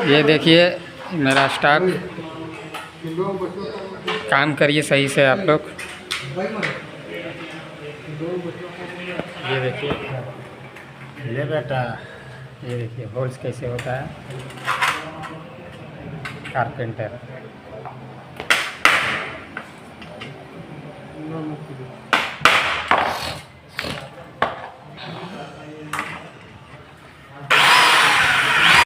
ये देखिए मेरा स्टाफ, काम करिए सही से आप लोग। ये देखिए, ये बेटा, ये देखिए होल्स कैसे होता है, कारपेंटर।